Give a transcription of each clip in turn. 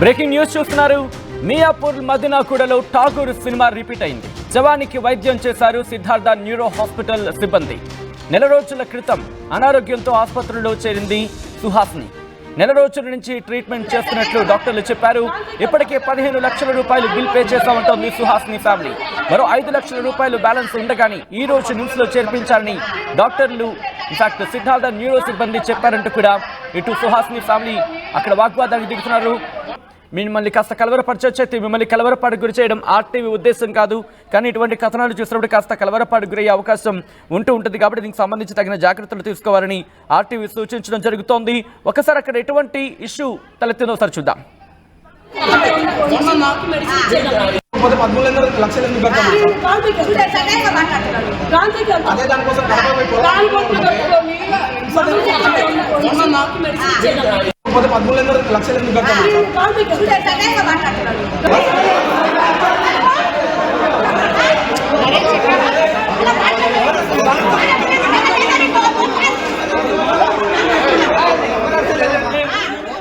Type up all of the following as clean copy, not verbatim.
Breaking news చూస్తున్నారు. Miyapur మదినాకూడలో Tagore cinema repeat అయింది. జవానికి వైద్యం చేశారు సిద్ధార్థ న్యూరో హాస్పిటల్ సిబ్బంది. నెల రోజుల క్రితం అనారోగ్యంతో ఆసుపత్రిలో చేరింది సుహాస్ని. నెల రోజుల నుంచి ట్రీట్మెంట్ చేస్తున్నట్లు డాక్టర్లు చెప్పారు. ఇప్పటికే 15 లక్షల రూపాయలు బిల్ పే చేశామంటోంది సుహాస్ని ఫ్యామిలీ. మరో 5 లక్షల రూపాయలు బ్యాలెన్స్ ఉండగాని ఈ రోజు నిమ్స్ లో చేర్పించాలని డాక్టర్లు ఇన్ఫాక్ట్ సిద్ధార్థ న్యూరో సిబ్బంది చెప్పారంటూ కూడా ఇటు సుహాస్ని ఫ్యామిలీ అక్కడ వాగ్వాదానికి దిగుతున్నారు. మిమ్మల్ని కాస్త కలవరపరచొచ్చైతే మిమ్మల్ని కలవరపాటు గురి చేయడం ఆర్టీవీ ఉద్దేశం కాదు, కానీ ఇటువంటి కథనాలు చూసినప్పుడు కాస్త కలవరపాటు గురయ్యే అవకాశం ఉంటుంది. కాబట్టి దీనికి సంబంధించి తగిన జాగ్రత్తలు తీసుకోవాలని ఆర్టీవీ సూచించడం జరుగుతోంది. ఒకసారి అక్కడ ఎటువంటి ఇష్యూ తలెత్తిందో ఒకసారి చూద్దాం.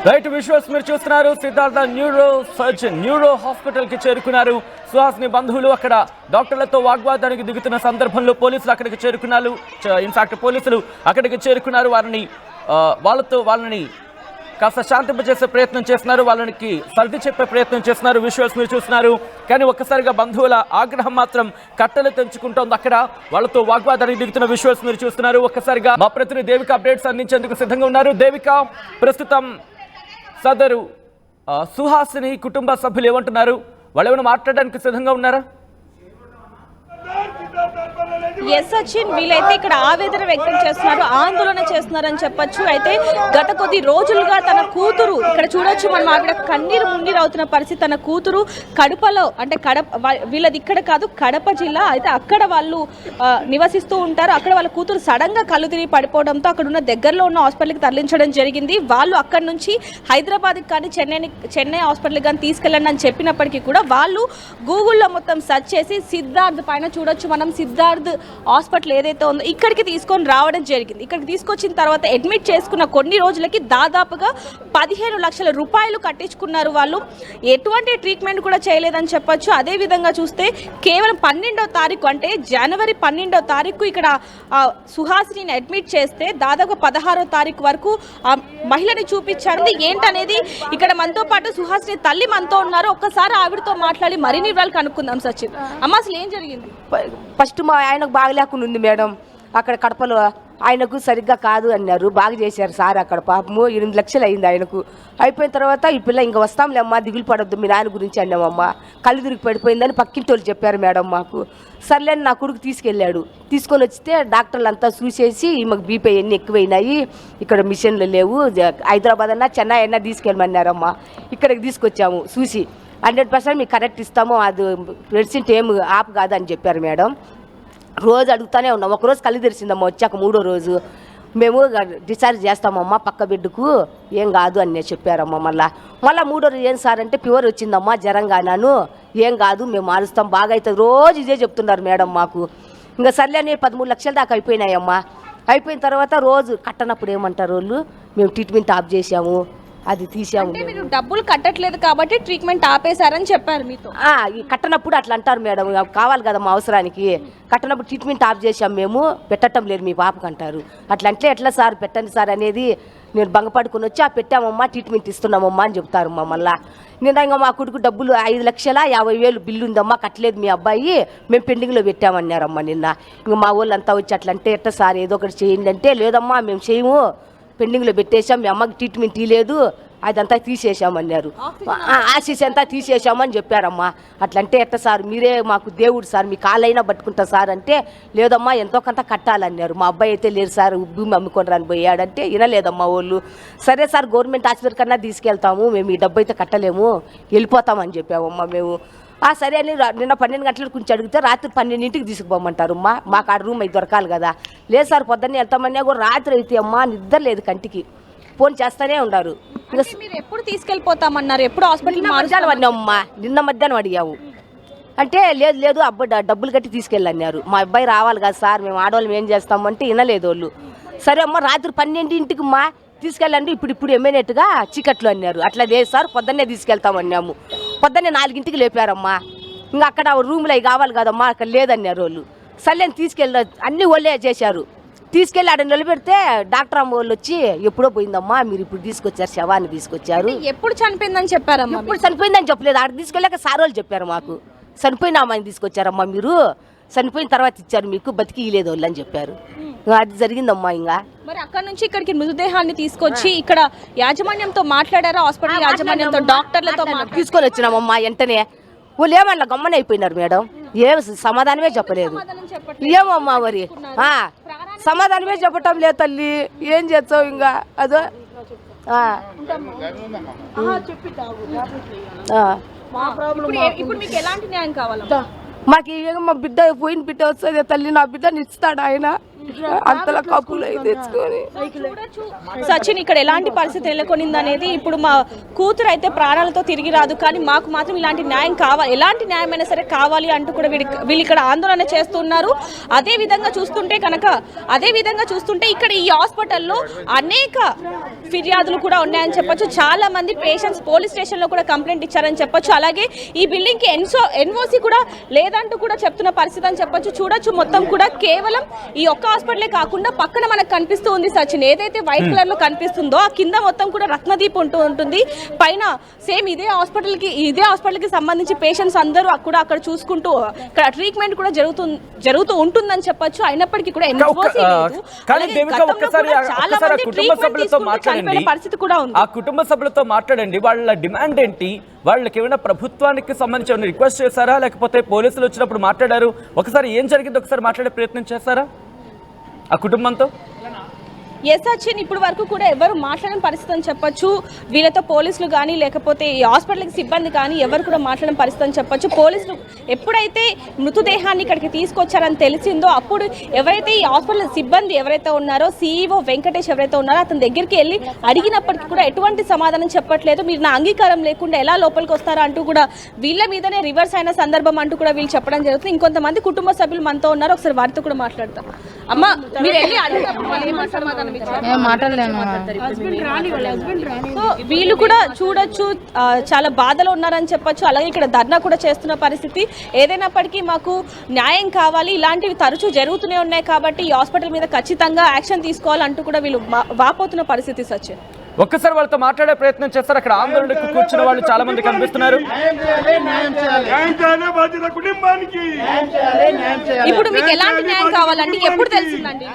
రైట్ విజువల్స్ మీరు చూస్తున్నారు. Siddhartha neuro surgeon neuro hospital కి చేరుకున్నారు. సుహాస్ని బంధువులు అక్కడ డాక్టర్లతో వాగ్వాదానికి దిగుతున్న సందర్భంలో పోలీసులు అక్కడికి చేరుకున్నారు. ఇన్ఫాక్ట్ పోలీసులు అక్కడికి చేరుకున్నారు. వాళ్ళని కాస్త శాంతింపజేసే ప్రయత్నం చేస్తున్నారు. వాళ్ళకి సర్ది చెప్పే ప్రయత్నం చేస్తున్నారు. విజువల్స్ మీరు చూస్తున్నారు. కానీ ఒక్కసారిగా బంధువుల ఆగ్రహం మాత్రం కట్టలు తెంచుకుంటోంది. అక్కడ వాళ్ళతో వాగ్వాదానికి దిగుతున్న విజువల్స్ మీరు చూస్తున్నారు. ఒక్కసారిగా మా ప్రతినిధి దేవిక అప్డేట్స్ అందించేందుకు సిద్ధంగా ఉన్నారు. దేవిక, ప్రస్తుతం సదరు సుహాసిని కుటుంబ సభ్యులు ఏమంటున్నారు? వాళ్ళు ఏమైనా మాట్లాడడానికి సిద్ధంగా ఉన్నారా? ఎస్ సచిన్, వీళ్ళైతే ఇక్కడ ఆవేదన వ్యక్తం చేస్తున్నారు, ఆందోళన చేస్తున్నారని చెప్పొచ్చు. అయితే గత కొద్ది రోజులుగా తన కూతురు ఇక్కడ చూడొచ్చు మనం, ఆవిడ కన్నీరు మున్నీరు అవుతున్న పరిస్థితి. తన కూతురు కడపలో, అంటే వీళ్ళది ఇక్కడ కాదు కడప జిల్లా, అయితే అక్కడ వాళ్ళు నివసిస్తూ ఉంటారు. అక్కడ వాళ్ళ కూతురు సడన్ గా కళ్ళు తిరిగి పడిపోవడంతో అక్కడ ఉన్న దగ్గరలో ఉన్న హాస్పిటల్కి తరలించడం జరిగింది. వాళ్ళు అక్కడ నుంచి హైదరాబాద్కి కానీ చెన్నై హాస్పిటల్కి కానీ తీసుకెళ్ళండి అని చెప్పినప్పటికీ కూడా వాళ్ళు గూగుల్లో మొత్తం సెర్చ్ చేసి సిద్ధార్థ్ పైన చూడొచ్చు మనం, సిద్ధార్థ్ హాస్పిటల్ ఏదైతే ఉందో ఇక్కడికి తీసుకొని రావడం జరిగింది. ఇక్కడికి తీసుకొచ్చిన తర్వాత అడ్మిట్ చేసుకున్న కొన్ని రోజులకి దాదాపుగా 15 లక్షల రూపాయలు కట్టించుకున్నారు వాళ్ళు. ఎటువంటి ట్రీట్మెంట్ కూడా చేయలేదని చెప్పొచ్చు. అదేవిధంగా చూస్తే కేవలం 12వ తారీఖు, అంటే జనవరి 12వ తారీఖు ఇక్కడ సుహాసిని అడ్మిట్ చేస్తే దాదాపు 16వ తారీఖు వరకు ఆ మహిళని చూపించారు. ఏంటనేది ఇక్కడ మనతో పాటు సుహాసిని తల్లి మనతో ఉన్నారు. ఒక్కసారి ఆవిడతో మాట్లాడి మరిన్ని వివరాలు కనుక్కుందాం. సచిన్ అమ్మ, అసలు ఏం జరిగింది? ఫస్ట్ మా ఆయనకు బాగలేకుండా ఉంది మేడం. అక్కడ కడపలో ఆయనకు సరిగ్గా కాదు అన్నారు. బాగా చేశారు సార్ అక్కడ. పాపము 8 లక్షలు అయింది ఆయనకు. అయిపోయిన తర్వాత ఈ పిల్ల ఇంకా వస్తాంలే అమ్మా, దిగులు పడొద్దు మీ నాయన గురించి అన్నామమ్మా. కళ్ళు తిరిగి పడిపోయిందని పక్కింటి వాళ్ళు చెప్పారు మేడం మాకు. సర్లేని నా కొడుకు తీసుకెళ్ళాడు. తీసుకొని వస్తే డాక్టర్లు అంతా చూసేసి మాకు బీపీ ఎన్ని ఎక్కువైనాయి, ఇక్కడ మిషన్లు లేవు, హైదరాబాద్ అన్నా చెన్నై అన్నా తీసుకెళ్ళమన్నారమ్మా. ఇక్కడికి తీసుకొచ్చాము. చూసి 100% మీకు కరెక్ట్ ఇస్తాము, అది మెడిసిన్ ఏం ఆప్ కాదని చెప్పారు మేడం. రోజు అడుగుతానే ఉన్నాం. ఒకరోజు కళ్ళు తెరిచిందమ్మా, వచ్చాక 3వ రోజు మేము డిశ్చార్జ్ చేస్తామమ్మా పక్క బిడ్డకు, ఏం కాదు అని చెప్పారమ్మా. మళ్ళీ 3వ రోజు ఏం సార్ అంటే ఫీవర్ వచ్చిందమ్మా, జ్వరంగానాను, ఏం కాదు మేము మారుస్తాం, బాగా అవుతుంది, రోజు ఇదే చెప్తున్నారు మేడం మాకు. ఇంకా సర్లేని 13 లక్షల దాకా అయిపోయినాయమ్మా. అయిపోయిన తర్వాత రోజు కట్టనప్పుడు ఏమంటారు వాళ్ళు, మేము ట్రీట్మెంట్ ఆఫ్ చేసాము, అది తీసాము. మీరు డబ్బులు కట్టట్లేదు కాబట్టి ట్రీట్మెంట్ ఆపేశారని చెప్పారు మీతో. ఈ కట్టనప్పుడు అట్లా అంటారు మేడం, కావాలి కదా మా అవసరానికి. కట్టనప్పుడు ట్రీట్మెంట్ ఆఫ్ చేసాం మేము, పెట్టడం లేదు మీ పాపకు అంటారు. అట్లా అంటే ఎట్లా సార్, పెట్టండి సార్ అనేది నేను భంగపడుకుని వచ్చి పెట్టామమ్మా, ట్రీట్మెంట్ ఇస్తున్నామమ్మా అని చెప్తారు. మళ్ళీ నిన్న ఇంకా మా కొడుకు డబ్బులు 5,50,000 బిల్లు ఉందమ్మా, కట్టలేదు మీ అబ్బాయి, మేము పెండింగ్లో పెట్టామన్నారమ్మా నిన్న. ఇంకా మా వాళ్ళు అంతా వచ్చి అట్లా అంటే ఎట్లా సార్ ఏదో ఒకటి చేయండి అంటే, లేదమ్మా మేము చేయము, పెండింగ్లో పెట్టేశాం, మీ అమ్మకి ట్రీట్మెంట్ ఇవ్వలేదు, అదంతా తీసేసామన్నారు. ఆశీస్ అంతా తీసేసామని చెప్పారమ్మా. అట్లంటే ఎట్ట సార్, మీరే మాకు దేవుడు సార్, మీ కాళ్ళైనా పట్టుకుంటా సార్ అంటే, లేదమ్మా ఎంతో కొంత కట్టాలన్నారు. మా అబ్బాయి అయితే లేదు సార్, భూమి అమ్ముకొని రాని పోయాడంటే వినలేదమ్మా వాళ్ళు. సరే సార్ గవర్నమెంట్ హాస్పిటల్ కన్నా తీసుకెళ్తాము, మేము ఈ డబ్బు అయితే కట్టలేము, వెళ్ళిపోతామని చెప్పామమ్మా మేము. సరే అని నిన్న 12 గంటలకు కొంచెం అడిగితే రాత్రి 12ంటికి తీసుకుపోమంటారు అమ్మా. మాకు ఆ రూమ్ అయితే దొరకాలి కదా. లేదు సార్ పొద్దున్నే వెళ్తామన్నా కూడా రాత్రి అయితే అమ్మా నిద్ర లేదు కంటికి, ఫోన్ చేస్తూనే ఉన్నారు. మీరు ఎప్పుడు తీసుకెళ్ళిపోతామన్నారు, ఎప్పుడు హాస్పిటల్ మధ్యాహ్నం అన్నామమ్మా, నిన్న మధ్యాహ్నం అడిగాము. అంటే లేదు అబ్బాయి డబ్బులు కట్టి తీసుకెళ్ళన్నారు. మా అబ్బాయి రావాలి కదా సార్, మేము ఆడవాళ్ళం ఏం చేస్తామంటే వినలేదు వాళ్ళు. సరే అమ్మ రాత్రి 12ంటికి తీసుకెళ్ళండి ఇప్పుడు ఎమ్మెనేట్టుగా చీకట్లు అన్నారు. అట్లా లేదు సార్, పొద్దున్నే తీసుకెళ్తామన్నాము. పొద్దున్నే 4ంటికి లేపారమ్మా. ఇంకా అక్కడ రూమ్లో అవి కావాలి కదమ్మా, అక్కడ లేదన్నారు వాళ్ళు. సర్లేని తీసుకెళ్ళి అన్ని వాళ్ళే చేశారు. తీసుకెళ్ళి ఆడ నిలబెడితే డాక్టర్ అమ్మ వాళ్ళు వచ్చి ఎప్పుడో పోయిందమ్మా, మీరు ఇప్పుడు తీసుకొచ్చారు, శవాన్ని తీసుకొచ్చారు. ఎప్పుడు చనిపోయిందని చెప్పారమ్మా? ఇప్పుడు చనిపోయిందని చెప్పలేదు, ఆడ తీసుకెళ్ళాక సార్ వాళ్ళు చెప్పారు మాకు. చనిపోయిన అమ్మాయిని తీసుకొచ్చారమ్మా మీరు, చనిపోయిన తర్వాత ఇచ్చారు మీకు, బతికి ఇలేదు వాళ్ళు అని చెప్పారు. అది జరిగిందమ్మా. ఇంకా మరి అక్కడ నుంచి ఇక్కడికి మృతదేహాన్ని తీసుకొచ్చి ఇక్కడ యాజమాన్యంతో మాట్లాడారా? హాస్పిటల్ యాజమాన్యంతో, డాక్టర్లతో తీసుకొని వచ్చినామమ్మా. వెంటనే వాళ్ళు ఏమన్నా గమ్మని అయిపోయినారు మేడం, ఏం సమాధానమే చెప్పలేదు. ఏమమ్మా మరి సమాధానమే చెప్పటం లేదు తల్లి, ఏం చేస్తావు ఇంకా. అదో ఇప్పుడు మీకు ఎలాంటి న్యాయం కావాలమ్మా? మాకు మా బిడ్డ పోయిన బిడ్డ వస్తుంది తల్లి, నా బిడ్డని ఇస్తాడు ఆయన. అంతలా కప్పులు తెచ్చుకొని సచిన్, ఇక్కడ ఎలాంటి పరిస్థితి నెలకొనింది అనేది ఇప్పుడు మా కూతురు అయితే ప్రాణాలతో తిరిగి రాదు, కానీ మాకు మాత్రం ఇలాంటి న్యాయం కావాలి, ఎలాంటి న్యాయమైనా సరే కావాలి అంటూ కూడా వీళ్ళు ఇక్కడ ఆందోళన చేస్తున్నారు. అదే విధంగా చూస్తుంటే ఇక్కడ ఈ హాస్పిటల్లో అనేక ఫిర్యాదులు కూడా ఉన్నాయని చెప్పొచ్చు. చాలా మంది పేషెంట్స్ పోలీస్ స్టేషన్ లో కూడా కంప్లైంట్ ఇచ్చారని చెప్పొచ్చు. అలాగే ఈ బిల్డింగ్ కి ఎన్ఓసి కూడా లేదంటూ కూడా చెప్తున్న పరిస్థితి అని చెప్పొచ్చు. చూడొచ్చు, మొత్తం కూడా కేవలం ఈ ఒక్క హాస్పిటలే కాకుండా పక్కన మనకు కనిపిస్తూ ఉంది సచిన్, ఏదైతే వైట్ కలర్ లో కనిపిస్తుందో ఆ కింద మొత్తం కూడా రత్నదీప్ ఉంటుంది. పైన సేమ్ ఇదే హాస్పిటల్ కి సంబంధించి పేషెంట్స్ అందరూ అక్కడ చూసుకుంటూ ఇక్కడ ట్రీట్మెంట్ కూడా జరుగుతూ ఉంటుందని చెప్పొచ్చు. అయినప్పటికీ కూడా పరిస్థితి కూడా ఉంది. ఆ కుటుంబ సభ్యులతో మాట్లాడండి, వాళ్ళ డిమాండ్ ఏంటి, వాళ్ళకి ఏమైనా ప్రభుత్వానికి సంబంధించి ఏమైనా రిక్వెస్ట్ చేశారా, లేకపోతే పోలీసులు వచ్చినప్పుడు మాట్లాడారు? ఒకసారి ఏం జరిగింది ఒకసారి మాట్లాడే ప్రయత్నం చేస్తారా ఆ కుటుంబంతో? ఎస్ సచిన్, ఇప్పుడు వరకు కూడా ఎవరు మాట్లాడని పరిస్థితి అని చెప్పొచ్చు. వీళ్ళతో పోలీసులు కానీ లేకపోతే ఈ హాస్పిటల్కి సిబ్బంది కానీ ఎవరు కూడా మాట్లాడని పరిస్థితి అని చెప్పొచ్చు. పోలీసులు ఎప్పుడైతే మృతదేహాన్ని ఇక్కడికి తీసుకొచ్చారని తెలిసిందో అప్పుడు ఎవరైతే ఈ హాస్పిటల్ సిబ్బంది ఎవరైతే ఉన్నారో, సిఇఓ వెంకటేష్ ఎవరైతే ఉన్నారో అతని దగ్గరికి వెళ్ళి అడిగినప్పటికీ కూడా ఎటువంటి సమాధానం చెప్పట్లేదు. మీరు నా అంగీకారం లేకుండా ఎలా లోపలికి వస్తారా అంటూ కూడా వీళ్ళ మీదనే రివర్స్ అయిన సందర్భం అంటూ కూడా వీళ్ళు చెప్పడం జరుగుతుంది. ఇంకొంతమంది కుటుంబ సభ్యులు మనతో ఉన్నారు, ఒకసారి వారితో కూడా మాట్లాడతాం. అమ్మ, మీరు వెళ్ళి అడిగినప్పుడు వీళ్ళు కూడా చూడొచ్చు, చాలా బాధలో ఉన్నారని చెప్పొచ్చు. అలాగే ఇక్కడ ధర్నా కూడా చేస్తున్న పరిస్థితి. ఏదైనప్పటికీ మాకు న్యాయం కావాలి, ఇలాంటివి తరచూ జరుగుతూనే ఉన్నాయి కాబట్టి ఈ హాస్పిటల్ మీద ఖచ్చితంగా యాక్షన్ తీసుకోవాలంటూ కూడా వీళ్ళు వాపోతున్న పరిస్థితి. సచిన్, ఒక్కసారి వాళ్ళతో మాట్లాడే ప్రయత్నం చేస్తారు. అక్కడ ఆందోళనకు కూర్చున్న వాళ్ళు చాలా మంది కనిపిస్తున్నారు. ఇప్పుడు మీకు ఎలాంటి న్యాయం కావాలండి, ఎప్పుడు తెలిసిందండి?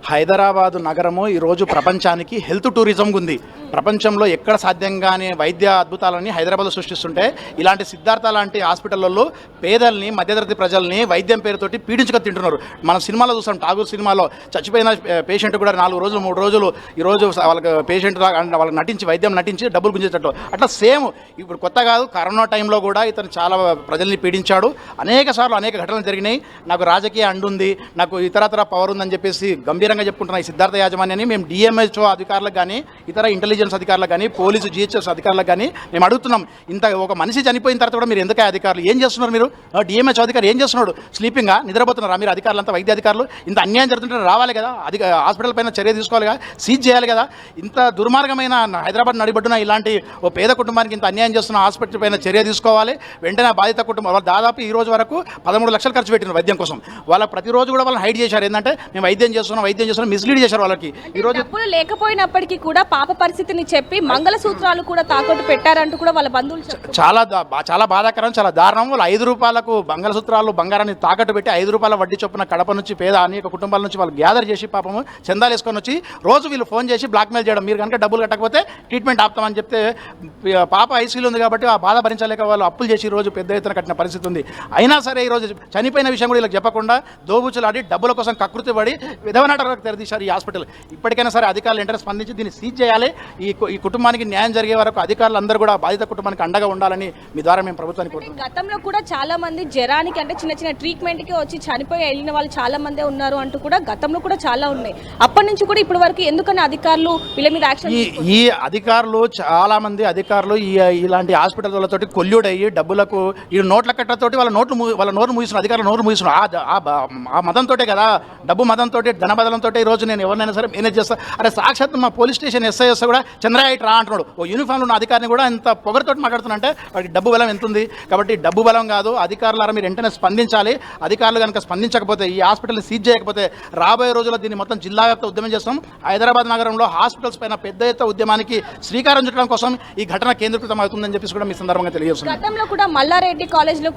హైదరాబాదు నగరము ఈరోజు ప్రపంచానికి హెల్త్ టూరిజం ఉంది. ప్రపంచంలో ఎక్కడ సాధ్యంగానే వైద్య అద్భుతాలని హైదరాబాద్లో సృష్టిస్తుంటే ఇలాంటి సిద్ధార్థ లాంటి హాస్పిటల్లో పేదల్ని, మధ్యతరగతి ప్రజల్ని వైద్యం పేరుతోటి పీడించుకొని తింటున్నారు. మనం సినిమాలో చూస్తాం, ఠాగూర్ సినిమాలో చచ్చిపోయిన పేషెంట్ కూడా 4 రోజులు 3 రోజులు ఈరోజు వాళ్ళకి పేషెంట్ వాళ్ళకి వైద్యం నటించి డబ్బులు గుంజేటట్టు. అట్లా సేమ్ ఇప్పుడు కొత్త కాదు, కరోనా టైంలో కూడా ఇతను చాలా ప్రజల్ని పీడించాడు. అనేక సార్లు అనేక ఘటనలు జరిగినాయి. నాకు రాజకీయ అండుంది, నాకు ఇతరతర పవర్ ఉందని చెప్పేసి గంభీరంగా చెప్పుకుంటున్న ఈ సిద్ధార్థ యాజమాన్యాన్ని మేము డిఎంహెచ్ఓ అధికారులకు కానీ, ఇతర ఇంటెలిజెన్స్ అధికారులకు కానీ, పోలీసు జిహెచ్ఎస్ అధికారులకు కానీ మేము అడుగుతున్నాం. ఇంత ఒక మనిషి చనిపోయిన తర్వాత కూడా మీరు ఎందుకు అధికారులు ఏం చేస్తున్నారు? మీరు డిఎంహెచ్ఓ అధికారి ఏం చేస్తున్నాడు? స్లీపింగా నిద్రపోతున్నారా మీరు? అధికారులంతా వైద్య అధికారులు ఇంత అన్యాయం జరుగుతుంటే రావాలి కదా, హాస్పిటల్ పైన చర్య తీసుకోవాలి కదా, సీజ్ చేయాలి కదా. ఇంత దుర్మార్గమైన హైదరాబాద్ నడిబడ్డున ఇలాంటి ఓ పేద కుటుంబానికి ఇంత అన్యాయం చేస్తున్న హాస్పిటల్ పైన చర్య తీసుకోవాలి వెంటనే. బాధిత కుటుంబం వాళ్ళు దాదాపు ఈ రోజు వరకు 13 లక్షలు ఖర్చు పెట్టిన వైద్యం కోసం. వాళ్ళ ప్రతిరోజు కూడా వాళ్ళని హైడ్ చేశారు. ఏంటంటే మేము వైద్యం చేస్తున్నాం మిస్లీడ్ చేశారు. వాళ్ళకి ఈ రోజు లేకపోయినప్పటికీ కూడా పాప పరిస్థితిని చెప్పి మంగళసూత్రాలు కూడా తాకట్టు పెట్టారంటూ కూడా వాళ్ళ బంధువులు చాలా బాధాకరం, చాలా దారుణం. వాళ్ళు 5 రూపాయలకు మంగళసూత్రాలు బంగారాన్ని తాకట్టు పెట్టి 5 రూపాయల వడ్డీ చొప్పున కడప నుంచి పేద అనేక కుటుంబాల నుంచి వాళ్ళు గ్యాదర్ చేసి పాపము చందాలు వేసుకొని వచ్చి రోజు వీళ్ళు ఫోన్ చేసి బ్లాక్మెయిల్ చేయడం. మీరు కనుక డబ్బులు కట్టకపోతే ట్రీట్మెంట్ ఆపుతామని చెప్తే పాప ఐసీయూలో ఉంది కాబట్టి ఆ బాధ భరించలేక వాళ్ళు అప్పులు చేసి రోజు పెద్ద ఎత్తున కట్టిన పరిస్థితి ఉంది. అయినా సరే ఈరోజు చనిపోయిన విషయం కూడా వీళ్ళకి చెప్పకుండా దోబుచ్చులాడి డబ్బుల కోసం కకృతి పడి విధవనాటకు తెరదీశారు ఈ హాస్పిటల్. ఇప్పటికైనా సరే అధికారులు వెంటనే స్పందించి దీన్ని సీజ్ చేయాలి. ఈ కుటుంబానికి న్యాయం జరిగే వరకు అధికారులు అందరూ కూడా బాధిత కుటుంబానికి అండగా ఉండాలని మీ ద్వారా మేము ప్రభుత్వానికి కోరుతున్నాం. గతంలో కూడా చాలా మంది జ్వరానికి అంటే చిన్న చిన్న ట్రీట్మెంట్కి వచ్చి చనిపోయి వెళ్ళిన వాళ్ళు చాలా మందే ఉన్నారు అంటూ కూడా గతంలో కూడా చాలా ఉన్నాయి. అప్పటి నుంచి కూడా ఇప్పటి వరకు ఎందుకని అధికారులు వీళ్ళ మీద యాక్షన్ ఈ అధికారులు చాలా మంది అధికారులు ఇలాంటి హాస్పిటల్తోటి కొల్లుడయ్యి డబ్బులకు ఈ నోట్ల కట్టతోటి వాళ్ళ నోరు మూసిన అధికారులు నోరు మూసిన ఆ మదంతో కదా, డబ్బు మదంతో ధనబదలంతో ఈ రోజు నేను ఎవరినైనా సరే మేనేజ్ చేస్తా. అరే సాక్షాత్ మా పోలీస్ స్టేషన్ ఎస్ఐ కూడా చంద్రయ్య రా అంటున్నాడు. ఓ యూనిఫామ్లో ఉన్న అధికారిని కూడా ఇంత పొగరుతోటి మాట్లాడుతున్నా వాడికి డబ్బు బలం ఎంత ఉంది. కాబట్టి డబ్బు బలం కాదు, అధికారులారా మీరు వెంటనే స్పందించాలి. అధికారులు కనుక స్పందించకపోతే, ఈ హాస్పిటల్ని సీజ్ చేయకపోతే రాబోయే రోజుల్లో దీన్ని మొత్తం జిల్లా వ్యాప్త ఉద్యమం చేస్తాం. హైదరాబాద్ నగరంలో హాస్పిటల్స్ పైన పెద్ద ఎత్తున ఉద్యమానికి శ్రీకారం చుట్టడం కోసం ఈ ఘటన కేంద్రీకృతం అవుతుందని చెప్పేసి కూడా మీ సందర్భంగా తెలియజేస్తున్నాం. గతంలో కూడా మల్లారెడ్డి కాలేజ్లో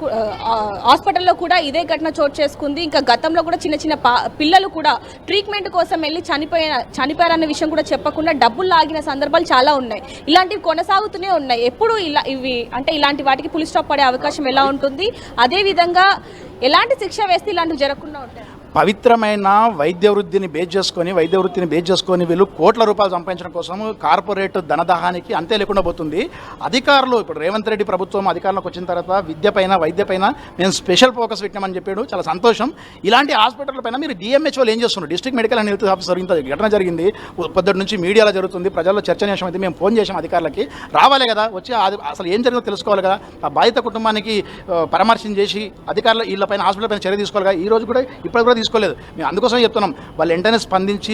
హాస్పిటల్లో కూడా ఇదే ఘటన చోటు చేసుకుంది. ఇంకా గతంలో కూడా చిన్న చిన్న పిల్లలు కూడా ట్రీట్మెంట్ కోసం వెళ్ళి చనిపోయారన్న విషయం కూడా చెప్పకుండా డబ్బులు లాగిన సందర్భాలు చాలా ఉన్నాయి. ఇలాంటివి కొనసాగుతూనే ఉన్నాయి. ఎప్పుడు ఇలాంటి వాటికి పులి స్టాప్ పడే అవకాశం ఎలా ఉంటుంది? అదే విధంగా ఎలాంటి శిక్ష వేస్తే ఇలాంటివి జరగకుండా ఉంటాయి? పవిత్రమైన వైద్య వృత్తిని బేస్ చేసుకొని వీళ్ళు కోట్ల రూపాయలు సంపాదించడం కోసం కార్పొరేట్ ధనదాహానికి అంతే లేకుండా పోతుంది. అధికారులు ఇప్పుడు రేవంత్ రెడ్డి ప్రభుత్వం అధికారంలోకి వచ్చిన తర్వాత విద్యపైన వైద్యపైన మేము స్పెషల్ ఫోకస్ పెట్టినామని చెప్పాడు. చాలా సంతోషం. ఇలాంటి హాస్పిటల్ పైన మీరు డిఎంహెచ్ఓలు ఏం చేస్తున్నారు? District medical and health officer ఇంత ఘటన జరిగింది, పొద్దుటి నుంచి మీడియాలో జరుగుతుంది, ప్రజల్లో చర్చనీయాంశం అయితే మేము ఫోన్ చేసాం అధికారులకి. రావాలి కదా, వచ్చి అసలు ఏం జరిగిందో తెలుసుకోవాలి కదా. ఆ బాధిత కుటుంబానికి పరామర్శం చేసి అధికారులు వీళ్ళపైన హాస్పిటల్ పైన చర్య తీసుకోవాలి కదా. ఈ రోజు కూడా ఇప్పుడు కూడా తీసుకోలేదు. మేము అందుకోసమే చెప్తున్నాం, వాళ్ళు వెంటనే స్పందించి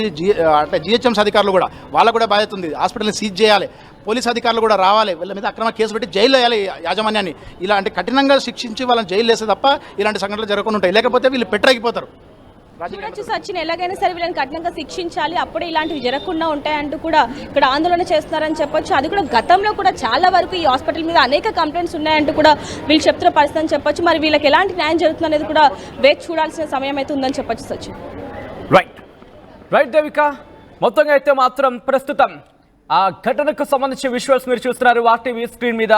అంటే జిహెచ్ఎంసీ అధికారులు కూడా వాళ్ళకు కూడా బాధ్యత ఉంది, హాస్పిటల్ని సీజ్ చేయాలి. పోలీస్ అధికారులు కూడా రావాలి, వీళ్ళ మీద అక్రమ కేసు పెట్టి జైలు వేయాలి యాజమాన్యాన్ని. ఇలాంటి కఠినంగా శిక్షించి వాళ్ళని జైలు వేస్తే తప్ప ఇలాంటి సంఘటనలు జరగకుండా ఉంటాయి. లేకపోతే వీళ్ళు పెట్టరాగిపోతారు. చూడొచ్చు సచిన్, ఎలాగైనా సరే వీళ్ళని కఠినంగా శిక్షించాలి, అప్పుడే ఇలాంటివి జరగకుండా ఉంటాయంటూ కూడా ఇక్కడ ఆందోళన చేస్తున్నారని చెప్పొచ్చు. అది కూడా గతంలో కూడా చాలా వరకు ఈ హాస్పిటల్ మీద అనేక కంప్లైంట్స్ ఉన్నాయంటూ కూడా వీళ్ళు చెప్తున్న పరిస్థితి అని చెప్పొచ్చు. మరి వీళ్ళకి ఎలాంటి న్యాయం జరుగుతుంది అనేది కూడా వేచి చూడాల్సిన సమయం అయితే ఉందని చెప్పొచ్చు సచిన్. రైట్ దేవిక, మొత్తంగా అయితే మాత్రం ప్రస్తుతం ఆ ఘటనకు సంబంధించి విజువల్స్ మీరు చూస్తున్నారు ఆర్టీవీ స్క్రీన్ మీద.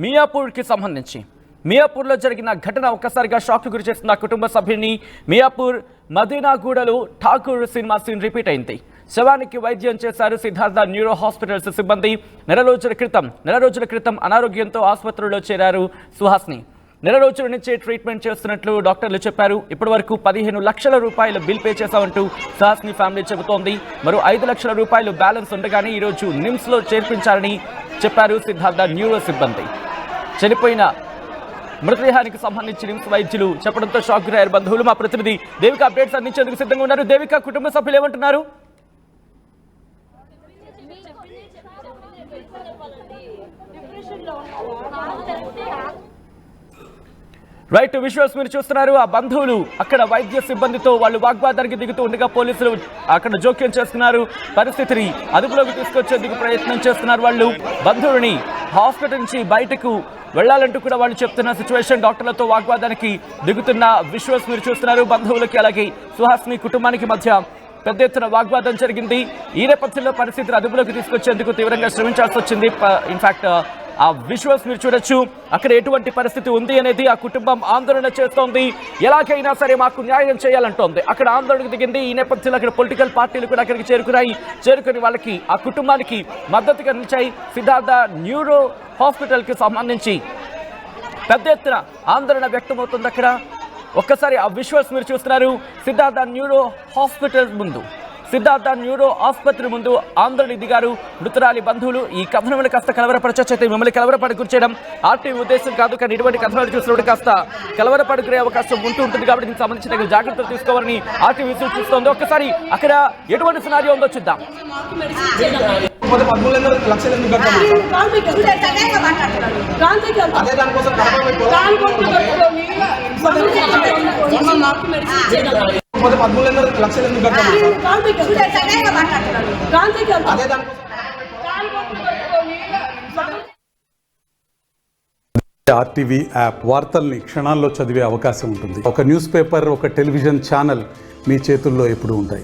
మియాపూర్కి సంబంధించి మియాపూర్లో జరిగిన ఘటన ఒక్కసారిగా షాక్ గురి చేస్తున్న కుటుంబ సభ్యుని. మియాపూర్ మదీనాగూడలో ఠాకూర్ సినిమా సీన్ రిపీట్ అయింది. శవానికి వైద్యం చేశారు సిద్ధార్థ న్యూరో హాస్పిటల్స్ సిబ్బంది. నెల రోజుల క్రితం అనారోగ్యంతో ఆసుపత్రిలో చేరారు సుహాస్ని. నెల రోజుల నుంచే ట్రీట్మెంట్ చేస్తున్నట్లు డాక్టర్లు చెప్పారు. ఇప్పటి వరకు 15 లక్షల రూపాయల బిల్ పే చేశామంటూ సుహాస్ని ఫ్యామిలీ చెబుతోంది. మరో 5 లక్షల రూపాయలు బ్యాలెన్స్ ఉండగానే ఈరోజు నిమ్స్లో చేర్పించారని చెప్పారు సిద్ధార్థ న్యూరో సిబ్బంది. చనిపోయిన మృతదేహానికి సంబంధించి నిమ్స్ వైద్యులు చెప్పడంతో షాక్ గురయ్యారు బంధువులు. మా ప్రతినిధి దేవిక అప్డేట్స్ అందించేందుకు సిద్ధంగా ఉన్నారు. దేవిక, కుటుంబ సభ్యులు ఏమంటున్నారు? రైట్, విజువల్స్ మీరు చూస్తున్నారు. ఆ బంధువులు అక్కడ వైద్య సిబ్బందితో వాళ్ళు వాగ్వాదానికి దిగుతూ ఉండగా పోలీసులు అక్కడ జోక్యం చేస్తున్నారు. పరిస్థితిని అదుపులోకి తీసుకొచ్చేందుకు ప్రయత్నం చేస్తున్నారు. వాళ్ళు బంధువుని హాస్పిటల్ నుంచి బయటకు వెళ్లాలంటూ కూడా వాళ్ళు చెప్తున్న సిచ్యువేషన్. డాక్టర్లతో వాగ్వాదానికి దిగుతున్న విజువల్స్ మీరు చూస్తున్నారు. బంధువులకి అలాగే సుహాస్ని కుటుంబానికి మధ్య పెద్ద ఎత్తున వాగ్వాదం జరిగింది. ఈ నేపథ్యంలో పరిస్థితిని అదుపులోకి తీసుకొచ్చేందుకు తీవ్రంగా శ్రమించాల్సి వచ్చింది. ఇన్ఫాక్ట్ ఆ విజువల్స్ మీరు చూడొచ్చు. అక్కడ ఎటువంటి పరిస్థితి ఉంది అనేది ఆ కుటుంబం ఆందోళన చేస్తోంది. ఎలాగైనా సరే మాకు న్యాయం చేయాలంటోంది. అక్కడ ఆందోళనకు దిగింది. ఈ నేపథ్యంలో అక్కడ పొలిటికల్ పార్టీలు కూడా అక్కడికి చేరుకుని వాళ్ళకి ఆ కుటుంబానికి మద్దతుగా నిలిచాయి. సిద్ధార్థ న్యూరో హాస్పిటల్కి సంబంధించి పెద్ద ఎత్తున ఆందోళన వ్యక్తమవుతుంది అక్కడ. ఒక్కసారి ఆ విజువల్స్ మీరు చూస్తున్నారు. సిద్ధార్థ న్యూరో ఆసుపత్రి ముందు ఆందోళన దిగారు మృతురాలి బంధువులు. ఈ కథనం కాస్త కలవరపరచొచ్చు, అయితే మిమ్మల్ని కలవరపడి గుర్చేయడం ఆర్టీవీ ఉద్దేశం కాదు. కానీ ఇటువంటి కథనాలు చూసినప్పుడు కాస్త కలవరపడుకునే అవకాశం ఉంటుంది. కాబట్టి దీనికి సంబంధించిన జాగ్రత్తలు తీసుకోవాలని ఆర్టీవీ సూచిస్తోంది. ఒక్కసారి అక్కడ ఎటువంటి సినారియో ఉందో చూద్దాం. ఆర్టీవీ యాప్ వార్తల్ని క్షణాల్లో చదివే అవకాశం ఉంటుంది. ఒక న్యూస్ పేపర్, ఒక టెలివిజన్ ఛానల్ మీ చేతుల్లో ఎప్పుడూ ఉంటాయి.